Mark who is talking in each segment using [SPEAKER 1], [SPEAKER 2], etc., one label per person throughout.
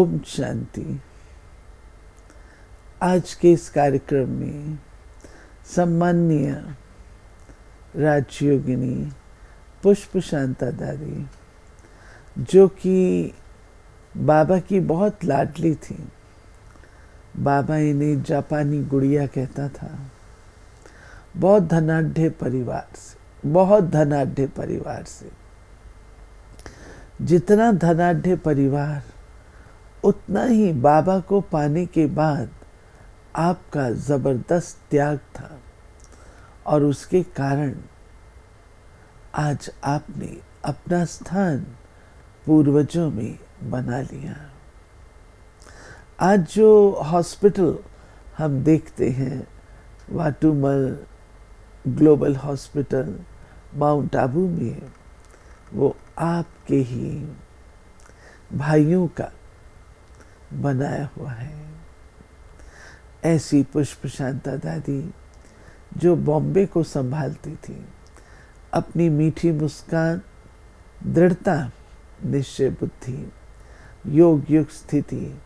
[SPEAKER 1] ओम शांति। आज के इस कार्यक्रम में सम्माननीय राजयोगिनी पुष्प शांता दादी, जो कि बाबा की बहुत लाडली थी, बाबा इन्हें जापानी गुड़िया कहता था, बहुत धनाढ़ परिवार से। जितना धनाढ़ परिवार, उतना ही बाबा को पाने के बाद आपका जबरदस्त त्याग था, और उसके कारण आज आपने अपना स्थान पूर्वजों में बना लिया। आज जो हॉस्पिटल हम देखते हैं, Watumull global hospital mount Abu में, वो आपके ही भाइयों का बनाया हुआ है। ऐसी पुष्प शांता दादी जो बॉम्बे को संभालती थी, अपनी मीठी मुस्कान, दृढ़ता, निश्चय बुद्धि, योग युक्त स्थिति,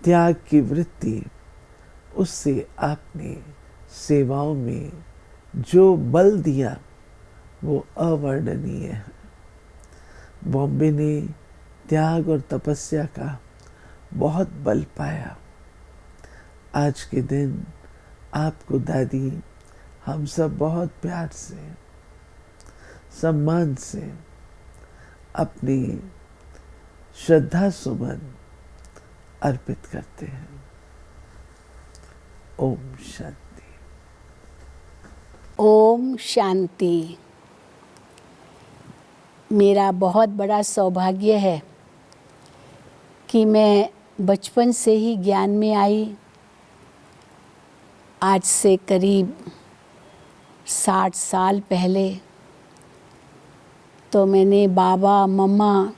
[SPEAKER 1] त्याग की वृत्ति, उससे आपने सेवाओं में जो बल दिया वो अवर्णनीय है। बॉम्बे ने त्याग और तपस्या का बहुत बल पाया। आज के दिन आपको दादी हम सब बहुत प्यार से, सम्मान से अपनी श्रद्धा सुमन अर्पित करते हैं। ओम शांति।
[SPEAKER 2] ओम शांति। मेरा बहुत बड़ा सौभाग्य है कि मैं बचपन से ही ज्ञान में आई। आज से करीब 60 साल पहले तो मैंने बाबा, मम्मा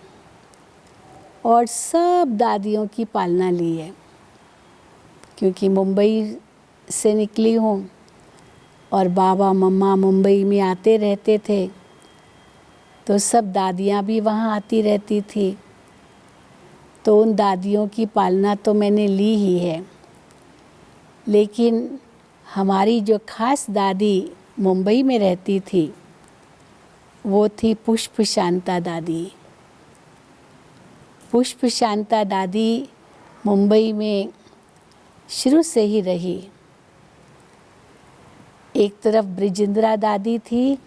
[SPEAKER 2] और सब दादियों की पालना ली है, क्योंकि मुंबई से निकली हूँ और बाबा मम्मा मुंबई में आते रहते थे, तो सब दादियाँ भी वहाँ आती रहती थी। तो उन दादियों की पालना तो मैंने ली ही है, लेकिन हमारी जो खास दादी मुंबई में रहती थी, वो थी पुष्प शांता दादी। पुष्प शांता दादी मुंबई में शुरू से ही रही। एक तरफ ब्रिजेंद्रा दादी थी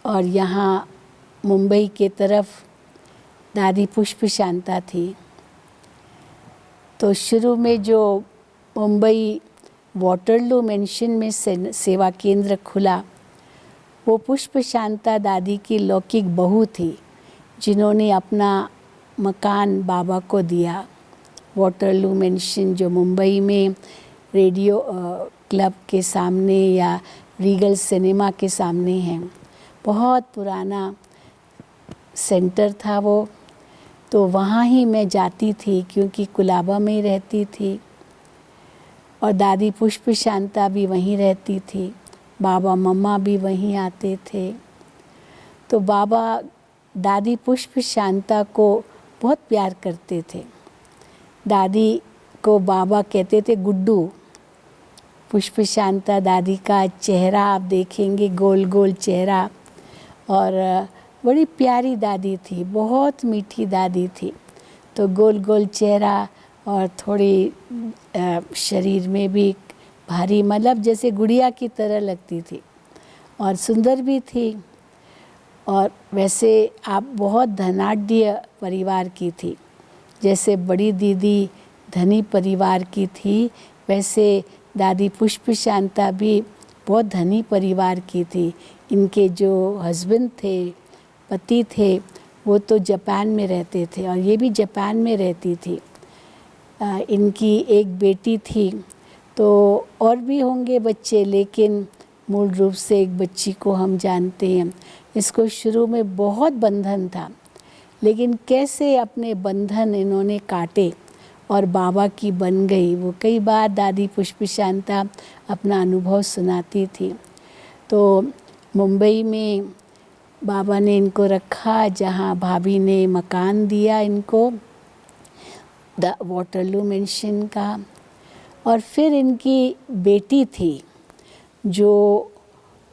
[SPEAKER 2] और यहाँ मुंबई के तरफ दादी पुष्प शांता थी। तो शुरू में जो मुंबई वाटरलू मेंशन में सेवा केंद्र खुला, वो पुष्प शांता दादी की लौकिक बहू थी, जिन्होंने अपना मकान बाबा को दिया। वाटरलू मेंशन जो मुंबई में रेडियो क्लब के सामने या रीगल सिनेमा के सामने है, बहुत पुराना सेंटर था वो। तो वहाँ ही मैं जाती थी, क्योंकि कुलाबा में ही रहती थी, और दादी पुष्प शांता भी वहीं रहती थी, बाबा मम्मा भी वहीं आते थे। तो बाबा दादी पुष्प शांता को बहुत प्यार करते थे। दादी को बाबा कहते थे गुड्डू। पुष्प शांता दादी का चेहरा आप देखेंगे, गोल गोल चेहरा, और बड़ी प्यारी दादी थी, बहुत मीठी दादी थी। तो गोल गोल चेहरा और थोड़ी शरीर में भी भारी, मतलब जैसे गुड़िया की तरह लगती थी, और सुंदर भी थी। और वैसे आप बहुत धनाढ़ परिवार की थी। जैसे बड़ी दीदी धनी परिवार की थी, वैसे दादी पुष्प शांता भी बहुत धनी परिवार की थी। इनके जो हस्बैंड थे, पति थे, वो तो जापान में रहते थे और ये भी जापान में रहती थी। इनकी एक बेटी थी, तो और भी होंगे बच्चे, लेकिन मूल रूप से एक बच्ची को हम जानते हैं। इसको शुरू में बहुत बंधन था, लेकिन कैसे अपने बंधन इन्होंने काटे और बाबा की बन गई। वो कई बार दादी पुष्प शांता अपना अनुभव सुनाती थी। तो मुंबई में बाबा ने इनको रखा, जहाँ भाभी ने मकान दिया इनको, वाटरलू मेंशन का। और फिर इनकी बेटी थी जो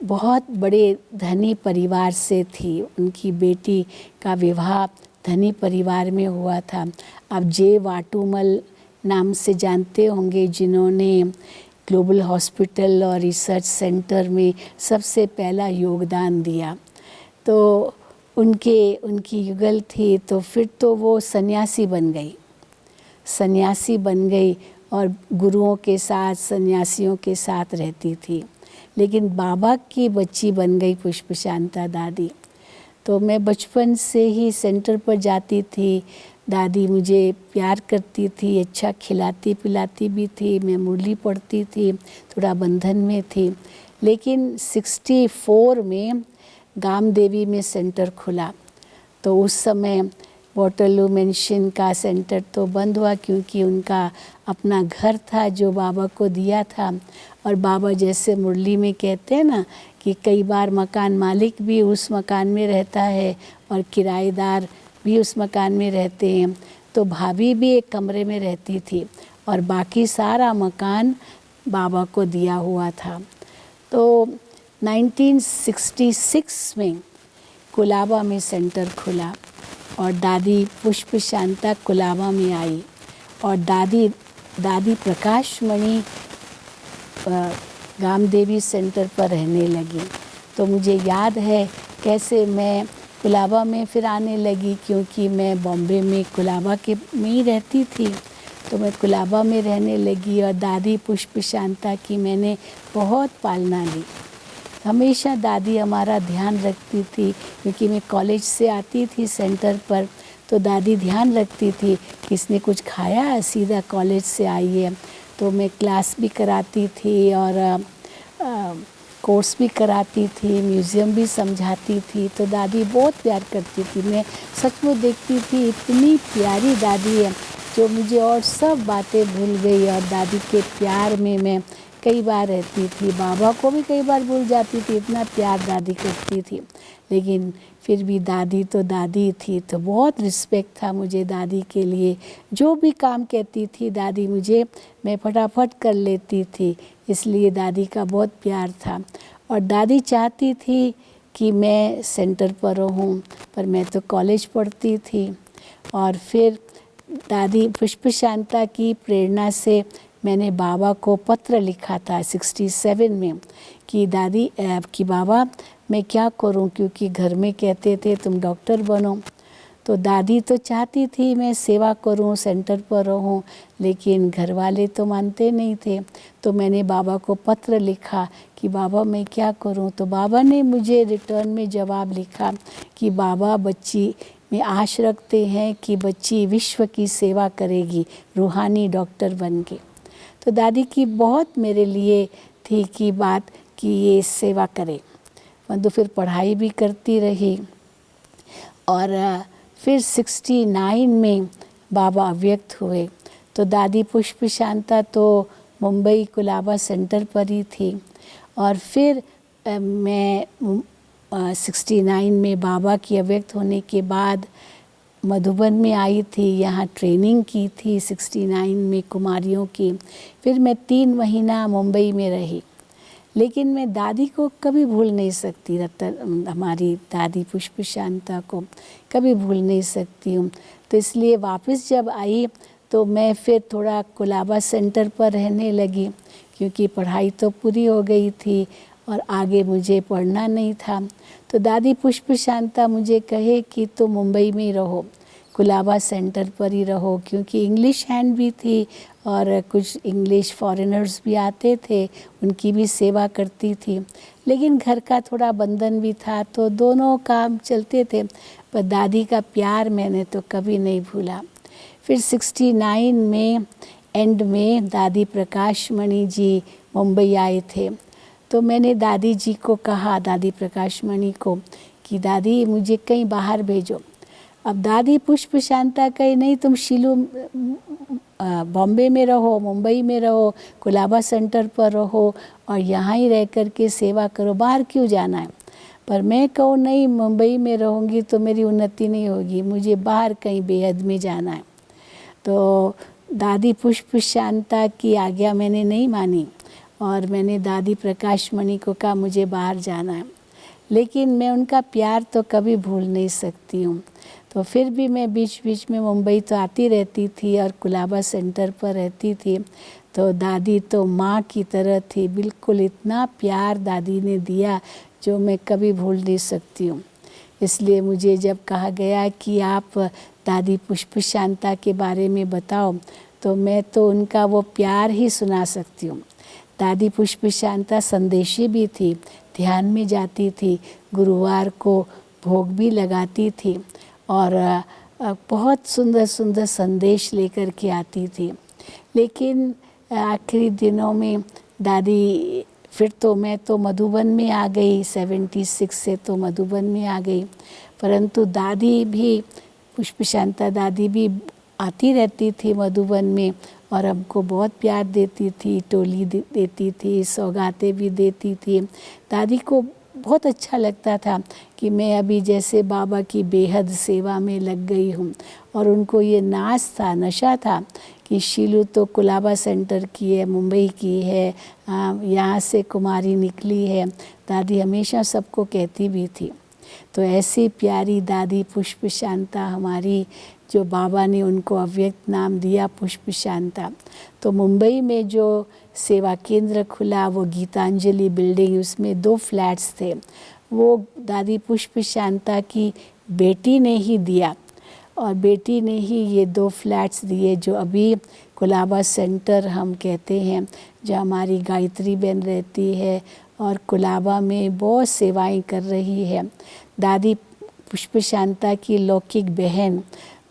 [SPEAKER 2] बहुत बड़े धनी परिवार से थी, उनकी बेटी का विवाह धनी परिवार में हुआ था। आप जे वाटुमल नाम से जानते होंगे, जिन्होंने ग्लोबल हॉस्पिटल और रिसर्च सेंटर में सबसे पहला योगदान दिया। तो उनकी युगल थी। तो फिर तो वो सन्यासी बन गई और गुरुओं के साथ, सन्यासियों के साथ रहती थी। लेकिन बाबा की बच्ची बन गई पुष्प शांता दादी। तो मैं बचपन से ही सेंटर पर जाती थी। दादी मुझे प्यार करती थी, अच्छा खिलाती पिलाती भी थी। मैं मुरली पढ़ती थी, थोड़ा बंधन में थी। लेकिन 64 में गामदेवी में सेंटर खुला। तो उस समय वाटरलू मेंशन का सेंटर तो बंद हुआ, क्योंकि उनका अपना घर था जो बाबा को दिया था। और बाबा जैसे मुरली में कहते हैं ना कि कई बार मकान मालिक भी उस मकान में रहता है और किराएदार भी उस मकान में रहते हैं। तो भाभी भी एक कमरे में रहती थी और बाकी सारा मकान बाबा को दिया हुआ था। तो 1966 में कुलाबा में सेंटर खुला और दादी पुष्प शांता कुलाबा में आई। और दादी प्रकाश मणि गामदेवी सेंटर पर रहने लगी। तो मुझे याद है कैसे मैं कुलाबा में फिर आने लगी, क्योंकि मैं बॉम्बे में कुलाबा के में ही रहती थी। तो मैं कुलाबा में रहने लगी और दादी पुष्प शांता की मैंने बहुत पालना ली। हमेशा दादी हमारा ध्यान रखती थी, क्योंकि मैं कॉलेज से आती थी सेंटर पर। तो दादी ध्यान रखती थी कि इसने कुछ खाया है, सीधा कॉलेज से आई है। तो मैं क्लास भी कराती थी और कोर्स भी कराती थी, म्यूज़ियम भी समझाती थी। तो दादी बहुत प्यार करती थी। मैं सचमुच देखती थी इतनी प्यारी दादी है जो मुझे और सब बातें भूल गई। और दादी के प्यार में मैं कई बार रहती थी, बाबा को भी कई बार भूल जाती थी, इतना प्यार दादी करती थी। लेकिन फिर भी दादी तो दादी थी। तो बहुत रिस्पेक्ट था मुझे दादी के लिए। जो भी काम कहती थी दादी मुझे, मैं फटाफट कर लेती थी। इसलिए दादी का बहुत प्यार था। और दादी चाहती थी कि मैं सेंटर पर रहूं, पर मैं तो कॉलेज पढ़ती थी। और फिर दादी पुष्प शांता की प्रेरणा से मैंने बाबा को पत्र लिखा था 67 में कि दादी कि बाबा मैं क्या करूं, क्योंकि घर में कहते थे तुम डॉक्टर बनो। तो दादी तो चाहती थी मैं सेवा करूं, सेंटर पर रहूं, लेकिन घर वाले तो मानते नहीं थे। तो मैंने बाबा को पत्र लिखा कि बाबा मैं क्या करूं। तो बाबा ने मुझे रिटर्न में जवाब लिखा कि बाबा बच्ची में आश रखते हैं कि बच्ची विश्व की सेवा करेगी, रूहानी डॉक्टर बन के। तो दादी की बहुत मेरे लिए थी कि बात कि ये सेवा करे। तो फिर पढ़ाई भी करती रही। और फिर 69 में बाबा अव्यक्त हुए। तो दादी पुष्प शांता तो मुंबई कुलाबा सेंटर पर ही थी। और फिर मैं 69 में बाबा की अव्यक्त होने के बाद मधुबन में आई थी, यहाँ ट्रेनिंग की थी 69 में कुमारियों की। फिर मैं 3 महीना मुंबई में रही। लेकिन मैं दादी को कभी भूल नहीं सकती, हमारी दादी पुष्प शांता को कभी भूल नहीं सकती हूँ। तो इसलिए वापस जब आई तो मैं फिर थोड़ा कुलाबा सेंटर पर रहने लगी, क्योंकि पढ़ाई तो पूरी हो गई थी और आगे मुझे पढ़ना नहीं था। तो दादी पुष्प शांता मुझे कहे कि तुम मुंबई में ही रहो, कुलाबा सेंटर पर ही रहो, क्योंकि इंग्लिश हैंड भी थी और कुछ इंग्लिश फॉरेनर्स भी आते थे, उनकी भी सेवा करती थी। लेकिन घर का थोड़ा बंधन भी था, तो दोनों काम चलते थे। पर दादी का प्यार मैंने तो कभी नहीं भूला। फिर 69 में एंड में दादी प्रकाश मणि जी मुंबई आए थे। तो मैंने दादी जी को कहा, दादी प्रकाश मणि को, कि दादी मुझे कहीं बाहर भेजो। अब दादी पुष्प शांता कही नहीं, तुम शिलू बॉम्बे में रहो, मुंबई में रहो, कुलाबा सेंटर पर रहो और यहाँ ही रह कर के सेवा करो, बाहर क्यों जाना है। पर मैं कहूँ नहीं, मुंबई में रहूँगी तो मेरी उन्नति नहीं होगी, मुझे बाहर कहीं बेहद में जाना है। तो दादी पुष्प शांता की आज्ञा मैंने नहीं मानी और मैंने दादी प्रकाश मणि को कहा मुझे बाहर जाना है, लेकिन मैं उनका प्यार तो कभी भूल नहीं सकती हूँ। तो फिर भी मैं बीच बीच में मुंबई तो आती रहती थी और कुलाबा सेंटर पर रहती थी। तो दादी तो माँ की तरह थी, बिल्कुल इतना प्यार दादी ने दिया जो मैं कभी भूल नहीं सकती हूँ। इसलिए मुझे जब कहा गया कि आप दादी पुष्प शांता के बारे में बताओ, तो मैं तो उनका वो प्यार ही सुना सकती हूँ। दादी पुष्प शांता संदेशी भी थी, ध्यान में जाती थी, गुरुवार को भोग भी लगाती थी और बहुत सुंदर सुंदर संदेश लेकर के आती थी। लेकिन आखिरी दिनों में दादी फिर तो मैं तो मधुबन में आ गई, 76 से तो मधुबन में आ गई, परंतु दादी भी पुष्प शांता दादी भी आती रहती थी मधुबन में और हमको बहुत प्यार देती थी, टोली देती थी, सौगातें भी देती थी। दादी को बहुत अच्छा लगता था कि मैं अभी जैसे बाबा की बेहद सेवा में लग गई हूँ। और उनको ये नाज था, नशा था कि शीलू तो कुलाबा सेंटर की है, मुंबई की है, यहाँ से कुमारी निकली है, दादी हमेशा सबको कहती भी थी। तो ऐसी प्यारी दादी पुष्प शांता हमारी, जो बाबा ने उनको अव्यक्त नाम दिया पुष्प शांता। तो मुंबई में जो सेवा केंद्र खुला, वो गीतांजलि बिल्डिंग, उसमें 2 फ्लैट्स थे, वो दादी पुष्प शांता की बेटी ने ही दिया और बेटी ने ही ये 2 फ्लैट्स दिए जो अभी कुलाबा सेंटर हम कहते हैं, जो हमारी गायत्री बहन रहती है और कुलाबा में बहुत सेवाएं कर रही है। दादी पुष्प शांता की लौकिक बहन,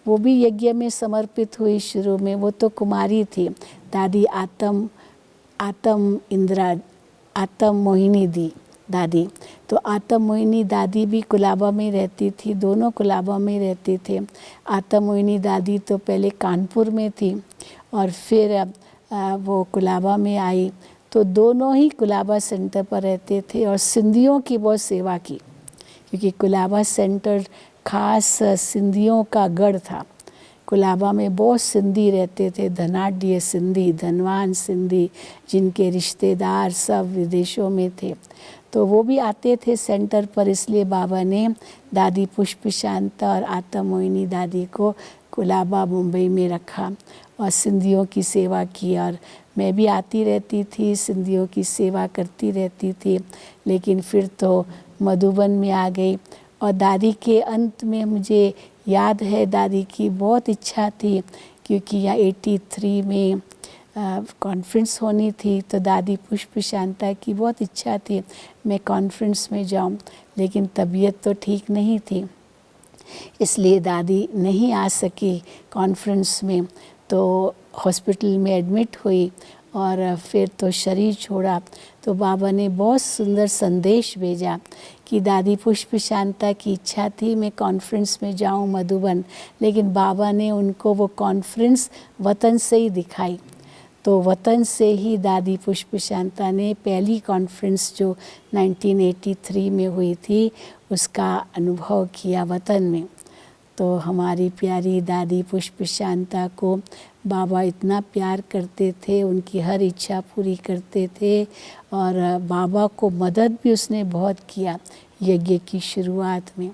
[SPEAKER 2] वो भी यज्ञ में समर्पित हुई शुरू में, वो तो कुमारी थी। दादी आत्म मोहिनी दी दादी, तो आत्म मोहिनी दादी भी कुलाबा में रहती थी, दोनों कुलाबा में रहते थे। आत्म मोहिनी दादी तो पहले कानपुर में थी और फिर वो कुलाबा में आई, तो दोनों ही कुलाबा सेंटर पर रहते थे और सिंधियों की बहुत सेवा की, क्योंकि कुलाबा सेंटर खास सिंधियों का गढ़ था। कुलाबा में बहुत सिंधी रहते थे, धनाढ्य सिंधी, धनवान सिंधी, जिनके रिश्तेदार सब विदेशों में थे, तो वो भी आते थे सेंटर पर। इसलिए बाबा ने दादी पुष्प शांता और आत्म मोहिनी दादी को कुलाबा मुंबई में रखा और सिंधियों की सेवा की। और मैं भी आती रहती थी, सिंधियों की सेवा करती रहती थी, लेकिन फिर तो मधुबन में आ गई। और दादी के अंत में मुझे याद है, दादी की बहुत इच्छा थी, क्योंकि यहाँ 83 में कॉन्फ्रेंस होनी थी, तो दादी पुष्प शांता की बहुत इच्छा थी मैं कॉन्फ्रेंस में जाऊं, लेकिन तबीयत तो ठीक नहीं थी, इसलिए दादी नहीं आ सकी कॉन्फ्रेंस में। तो हॉस्पिटल में एडमिट हुई और फिर तो शरीर छोड़ा। तो बाबा ने बहुत सुंदर संदेश भेजा कि दादी पुष्प शांता की इच्छा थी मैं कॉन्फ्रेंस में जाऊं मधुबन, लेकिन बाबा ने उनको वो कॉन्फ्रेंस वतन से ही दिखाई। तो वतन से ही दादी पुष्प शांता ने पहली कॉन्फ्रेंस जो 1983 में हुई थी, उसका अनुभव किया वतन में। तो हमारी प्यारी दादी पुष्प शांता को बाबा इतना प्यार करते थे, उनकी हर इच्छा पूरी करते थे और बाबा को मदद भी उसने बहुत किया यज्ञ की शुरुआत में।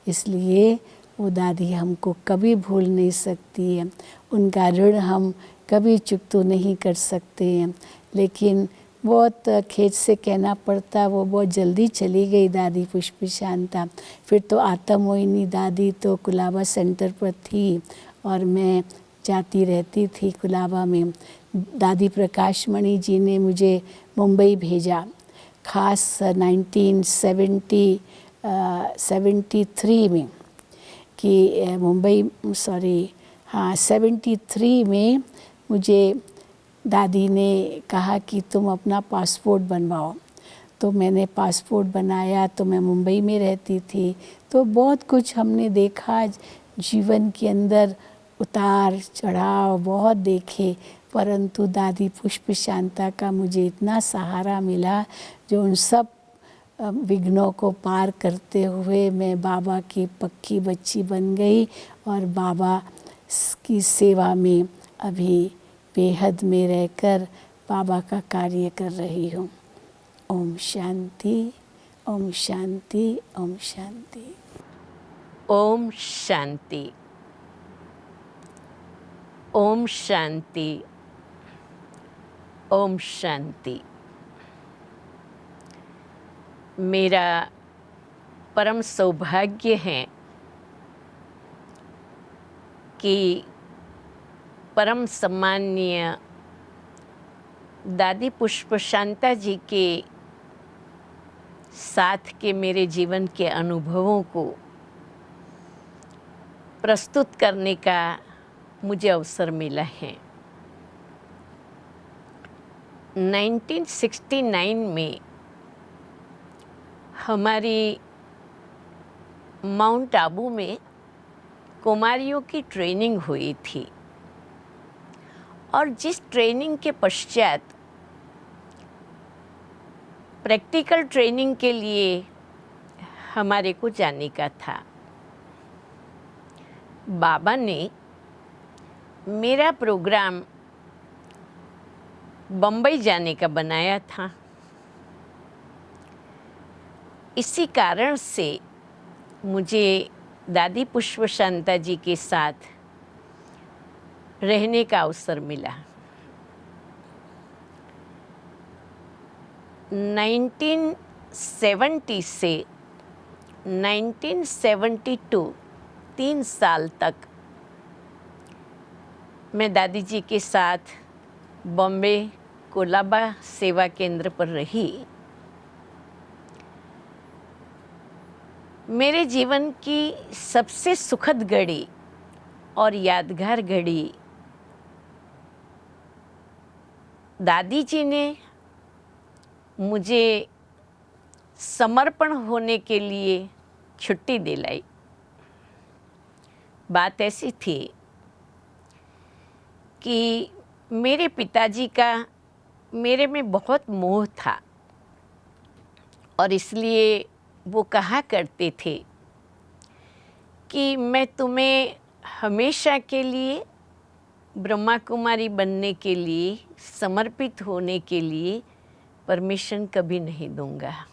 [SPEAKER 2] इसलिए वो दादी हमको कभी भूल नहीं सकती है, उनका ऋण हम कभी चुकता नहीं कर सकते हैं। लेकिन बहुत खेद से कहना पड़ता, वो बहुत जल्दी चली गई दादी पुष्प शांता। फिर तो आत्म मोहिनी दादी तो कुलाबा सेंटर पर थी और मैं जाती रहती थी कुलाबा में। दादी प्रकाश मणि जी ने मुझे मुंबई भेजा, खास 1973 में, कि मुंबई 73 में मुझे दादी ने कहा कि तुम अपना पासपोर्ट बनवाओ। तो मैंने पासपोर्ट बनाया, तो मैं मुंबई में रहती थी। तो बहुत कुछ हमने देखा जीवन के अंदर, उतार चढ़ाव बहुत देखे, परंतु दादी पुष्प शांता का मुझे इतना सहारा मिला, जो उन सब विघ्नों को पार करते हुए मैं बाबा की पक्की बच्ची बन गई और बाबा की सेवा में अभी बेहद में रहकर बाबा का कार्य कर रही हूँ। ओम शांति, ओम शांति, ओम शांति।
[SPEAKER 3] ओम शांति, ओम शांति, ओम शांति। मेरा परम सौभाग्य है कि परम सम्माननीय दादी पुष्प शांता जी के साथ के मेरे जीवन के अनुभवों को प्रस्तुत करने का मुझे अवसर मिला है। 1969 में हमारी माउंट आबू में कुमारियों की ट्रेनिंग हुई थी और जिस ट्रेनिंग के पश्चात प्रैक्टिकल ट्रेनिंग के लिए हमारे को जाने का था, बाबा ने मेरा प्रोग्राम बम्बई जाने का बनाया था। इसी कारण से मुझे दादी पुष्प शांता जी के साथ रहने का अवसर मिला। 1970 से 1972 3 साल तक मैं दादी जी के साथ बॉम्बे कोलाबा सेवा केंद्र पर रही। मेरे जीवन की सबसे सुखद घड़ी और यादगार घड़ी दादी जी ने मुझे समर्पण होने के लिए छुट्टी दिलाई। बात ऐसी थी कि मेरे पिताजी का मेरे में बहुत मोह था और इसलिए वो कहा करते थे कि मैं तुम्हें हमेशा के लिए ब्रह्मा कुमारी बनने के लिए, समर्पित होने के लिए परमिशन कभी नहीं दूंगा।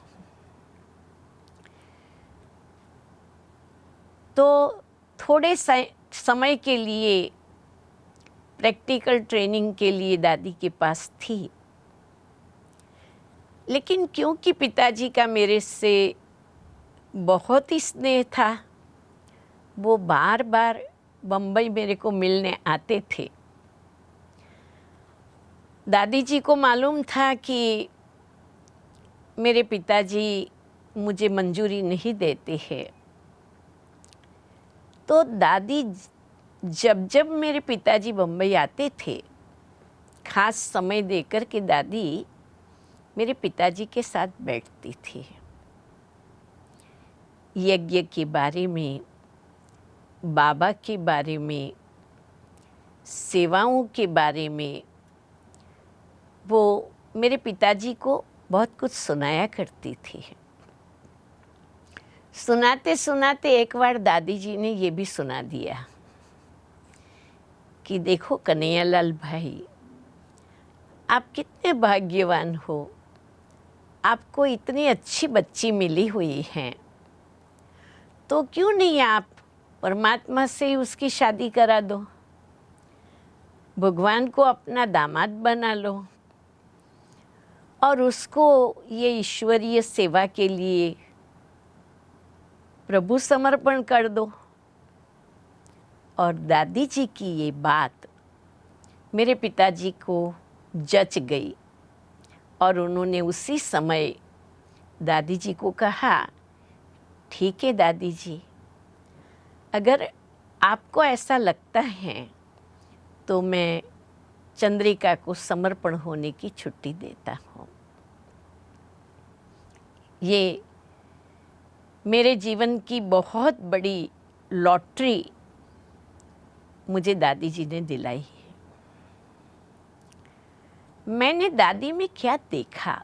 [SPEAKER 3] तो थोड़े समय के लिए प्रैक्टिकल ट्रेनिंग के लिए दादी के पास थी, लेकिन क्योंकि पिताजी का मेरे से बहुत ही स्नेह था, वो बार बार बम्बई मेरे को मिलने आते थे। दादी जी को मालूम था कि मेरे पिताजी मुझे मंजूरी नहीं देते हैं, तो दादी जब जब मेरे पिताजी बम्बई आते थे, खास समय देकर के दादी मेरे पिताजी के साथ बैठती थी। यज्ञ के बारे में, बाबा के बारे में, सेवाओं के बारे में वो मेरे पिताजी को बहुत कुछ सुनाया करती थी। सुनाते सुनाते एक बार दादी जी ने ये भी सुना दिया कि देखो कन्हैयालाल भाई, आप कितने भाग्यवान हो, आपको इतनी अच्छी बच्ची मिली हुई है, तो क्यों नहीं आप परमात्मा से ही उसकी शादी करा दो, भगवान को अपना दामाद बना लो और उसको ये ईश्वरीय सेवा के लिए प्रभु समर्पण कर दो। और दादी जी की ये बात मेरे पिताजी को जच गई और उन्होंने उसी समय दादी जी को कहा, ठीक है दादी जी, अगर आपको ऐसा लगता है तो मैं चंद्रिका को समर्पण होने की छुट्टी देता हूँ। ये मेरे जीवन की बहुत बड़ी लॉटरी मुझे दादी जी ने दिलाई है। मैंने दादी में क्या देखा?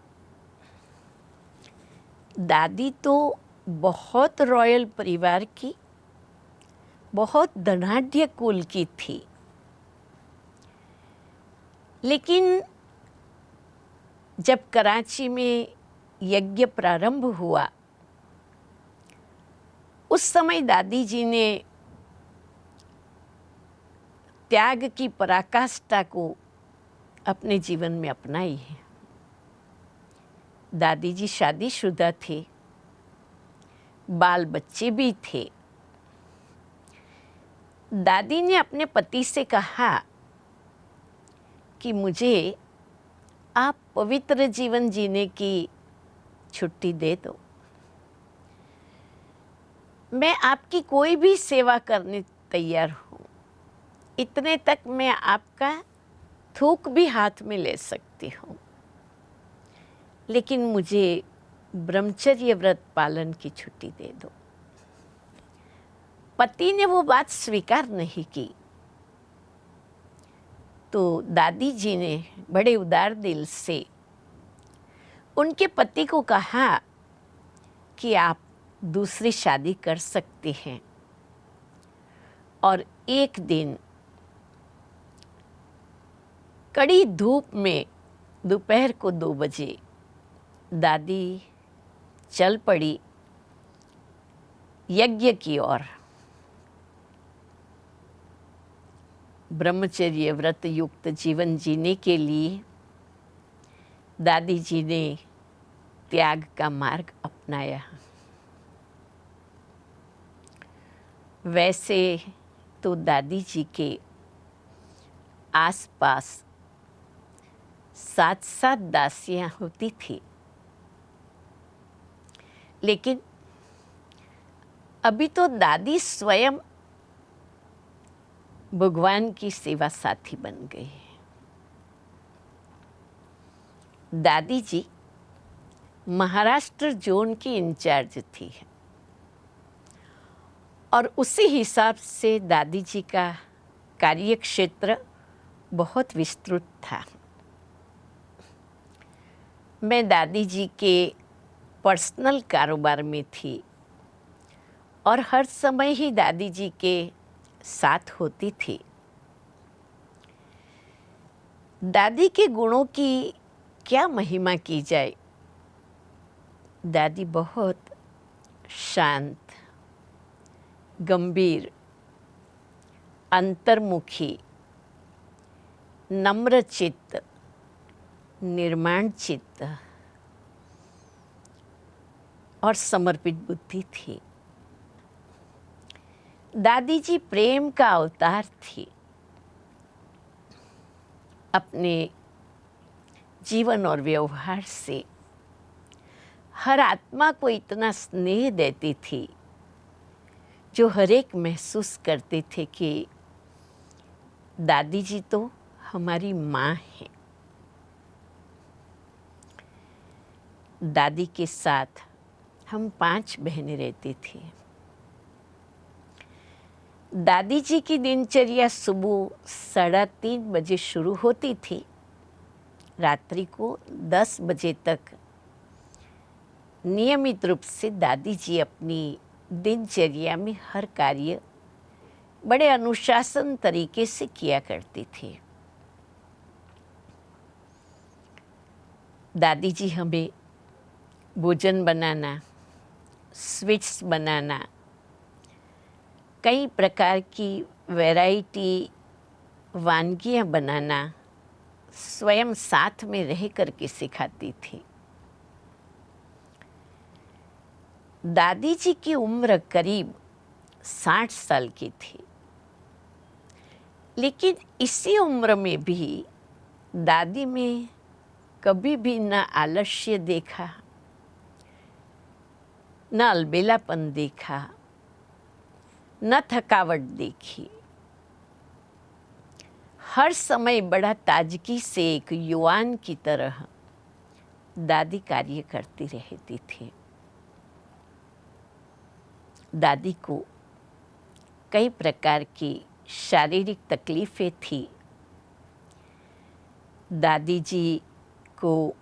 [SPEAKER 3] दादी तो बहुत रॉयल परिवार की, बहुत धनाढ्य कुल की थी, लेकिन जब कराची में यज्ञ प्रारंभ हुआ उस समय दादी जी ने त्याग की पराकाष्ठा को अपने जीवन में अपनाई है। दादी जी शादीशुदा थे, बाल बच्चे भी थे। दादी ने अपने पति से कहा कि मुझे आप पवित्र जीवन जीने की छुट्टी दे दो, मैं आपकी कोई भी सेवा करने तैयार हूँ, इतने तक मैं आपका थूक भी हाथ में ले सकती हूँ, लेकिन मुझे ब्रह्मचर्य व्रत पालन की छुट्टी दे दो। पति ने वो बात स्वीकार नहीं की, तो दादी जी ने बड़े उदार दिल से उनके पति को कहा कि आप दूसरी शादी कर सकते हैं। और एक दिन कड़ी धूप में दोपहर को 2 बजे दादी चल पड़ी यज्ञ की ओर। ब्रह्मचर्य व्रत युक्त जीवन जीने के लिए दादी जी ने त्याग का मार्ग अपनाया। वैसे तो दादी जी के आसपास 7 दासियां होती थी, लेकिन अभी तो दादी स्वयं भगवान की सेवा साथी बन गई है। दादी जी महाराष्ट्र जोन की इंचार्ज थी और उसी हिसाब से दादी जी का कार्य क्षेत्र बहुत विस्तृत था। मैं दादी जी के पर्सनल कारोबार में थी और हर समय ही दादी जी के साथ होती थी। दादी के गुणों की क्या महिमा की जाए। दादी बहुत शांत, गंभीर, अंतर्मुखी, नम्र चित्त, निर्माण चित्त और समर्पित बुद्धि थी। दादी जी प्रेम का अवतार थी। अपने जीवन और व्यवहार से हर आत्मा को इतना स्नेह देती थी जो हर एक महसूस करते थे कि दादी जी तो हमारी माँ है। दादी के साथ हम 5 बहनें रहती थी। दादी जी की दिनचर्या सुबह 3:30 बजे शुरू होती थी, रात्रि को 10 बजे तक नियमित रूप से दादी जी अपनी दिनचर्या में हर कार्य बड़े अनुशासन तरीके से किया करती थी। दादी जी हमें भोजन बनाना, स्वीट्स बनाना, कई प्रकार की वैरायटी वानगियाँ बनाना स्वयं साथ में रह कर के सिखाती थी। दादी जी की उम्र करीब 60 साल की थी, लेकिन इसी उम्र में भी दादी में कभी भी न आलस्य देखा, न अलबेलापन देखा, न थकावट देखी। हर समय बड़ा ताजगी से एक युवान की तरह दादी कार्य करती रहती थी। दादी को कई प्रकार की शारीरिक तकलीफ़ें थी। दादी जी को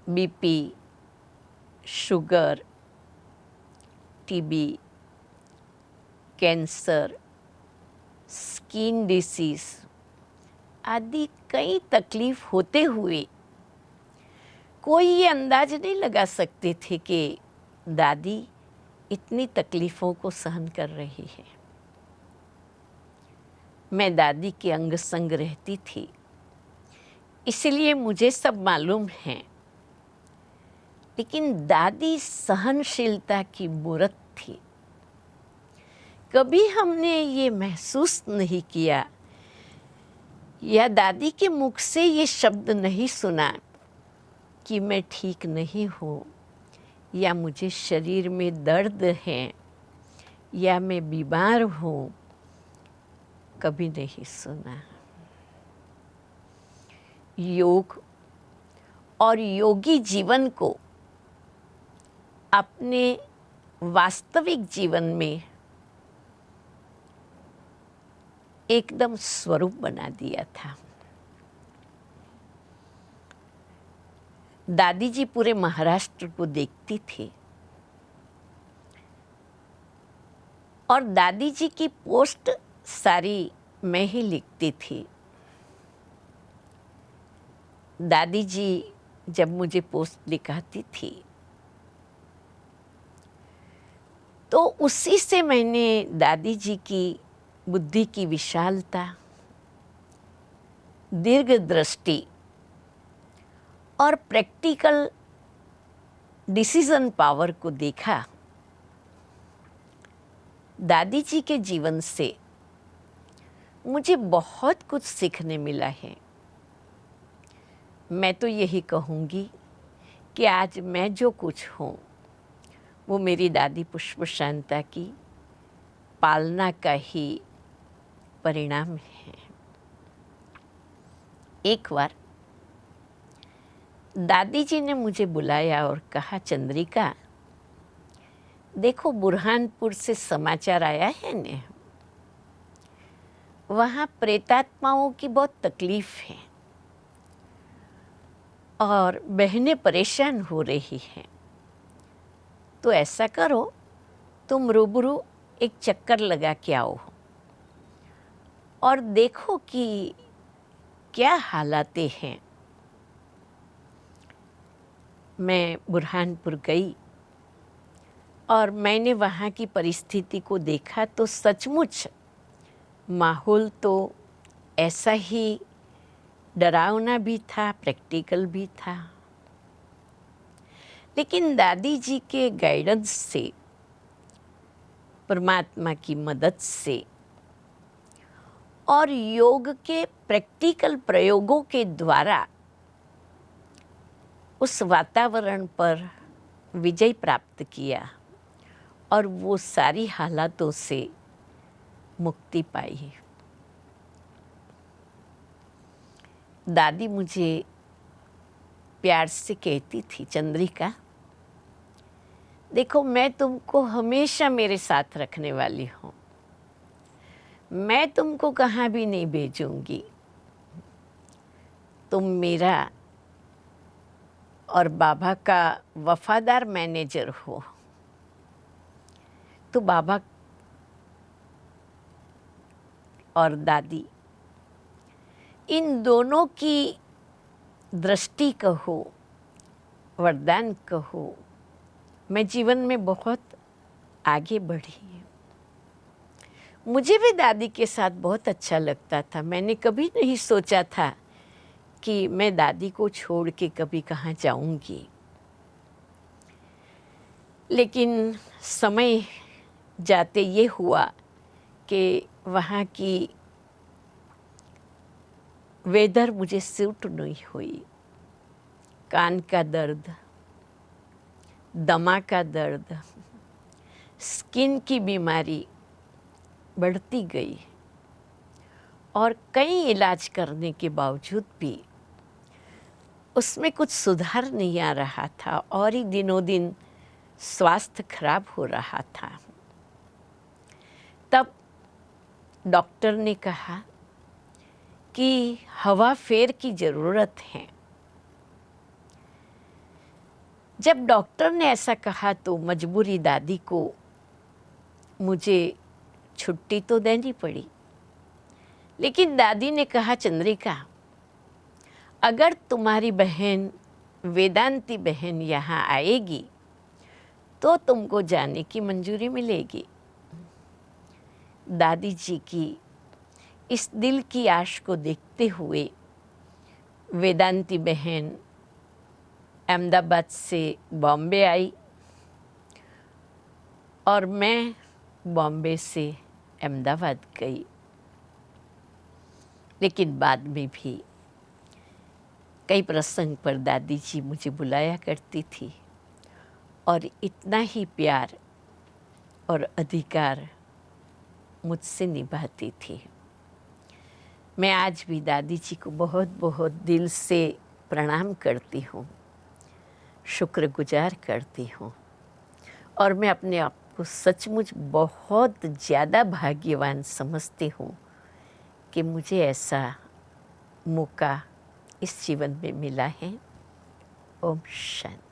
[SPEAKER 3] BP, sugar, TB, cancer, skin disease आदि कई तकलीफ होते हुए कोई ये अंदाज नहीं लगा सकते थे कि दादी इतनी तकलीफ़ों को सहन कर रही है। मैं दादी के अंग संग रहती थी, इसलिए मुझे सब मालूम है। लेकिन दादी सहनशीलता की मूरत थी। कभी हमने ये महसूस नहीं किया या दादी के मुख से ये शब्द नहीं सुना कि मैं ठीक नहीं हूँ या मुझे शरीर में दर्द है या मैं बीमार हूँ। कभी नहीं सुना। योग और योगी जीवन को अपने वास्तविक जीवन में एकदम स्वरूप बना दिया था। दादी जी पूरे महाराष्ट्र को देखती थी और दादी जी की पोस्ट सारी मैं ही लिखती थी। दादी जी जब मुझे पोस्ट लिखाती थी तो उसी से मैंने दादी जी की बुद्धि की विशालता, दीर्घ दृष्टि और प्रैक्टिकल डिसीजन पावर को देखा। दादी जी के जीवन से मुझे बहुत कुछ सीखने मिला है। मैं तो यही कहूँगी कि आज मैं जो कुछ हूँ वो मेरी दादी पुष्प शांता की पालना का ही परिणाम है। एक बार दादी जी ने मुझे बुलाया और कहा, चंद्रिका देखो बुरहानपुर से समाचार आया है ने, वहाँ प्रेतात्माओं की बहुत तकलीफ है और बहनें परेशान हो रही हैं। तो ऐसा करो तुम रूबरू एक चक्कर लगा के आओ और देखो कि क्या हालातें हैं। मैं बुरहानपुर गई और मैंने वहाँ की परिस्थिति को देखा तो सचमुच माहौल तो ऐसा ही डरावना भी था, प्रैक्टिकल भी था। लेकिन दादी जी के गाइडेंस से, परमात्मा की मदद से और योग के प्रैक्टिकल प्रयोगों के द्वारा उस वातावरण पर विजय प्राप्त किया और वो सारी हालातों से मुक्ति पाई। दादी मुझे प्यार से कहती थी, चंद्रिका देखो मैं तुमको हमेशा मेरे साथ रखने वाली हूँ, मैं तुमको कहाँ भी नहीं भेजूंगी। तुम मेरा और बाबा का वफादार मैनेजर हो। तो बाबा और दादी इन दोनों की दृष्टि कहो, वरदान कहो, मैं जीवन में बहुत आगे बढ़ी। मुझे भी दादी के साथ बहुत अच्छा लगता था। मैंने कभी नहीं सोचा था कि मैं दादी को छोड़ के कभी कहाँ जाऊंगी। लेकिन समय जाते ये हुआ कि वहाँ की वेदर मुझे सूट नहीं हुई। कान का दर्द, दमा का दर्द, स्किन की बीमारी बढ़ती गई और कई इलाज करने के बावजूद भी उसमें कुछ सुधार नहीं आ रहा था और ही दिनों दिन स्वास्थ्य खराब हो रहा था। तब डॉक्टर ने कहा कि हवा फेर की ज़रूरत है। जब डॉक्टर ने ऐसा कहा तो मजबूरी दादी को मुझे छुट्टी तो देनी पड़ी। लेकिन दादी ने कहा, चंद्रिका, अगर तुम्हारी बहन वेदांती बहन यहाँ आएगी तो तुमको जाने की मंजूरी मिलेगी। दादी जी की इस दिल की आश को देखते हुए वेदांती बहन अहमदाबाद से बॉम्बे आई और मैं बॉम्बे से अहमदाबाद गई। लेकिन बाद में भी कई प्रसंग पर दादी जी मुझे बुलाया करती थी और इतना ही प्यार और अधिकार मुझसे निभाती थी। मैं आज भी दादी जी को बहुत बहुत दिल से प्रणाम करती हूँ, शुक्रगुजार करती हूँ और मैं अपने आप को सचमुच बहुत ज़्यादा भाग्यवान समझती हूँ कि मुझे ऐसा मौका इस जीवन में मिला है। ओम शांति।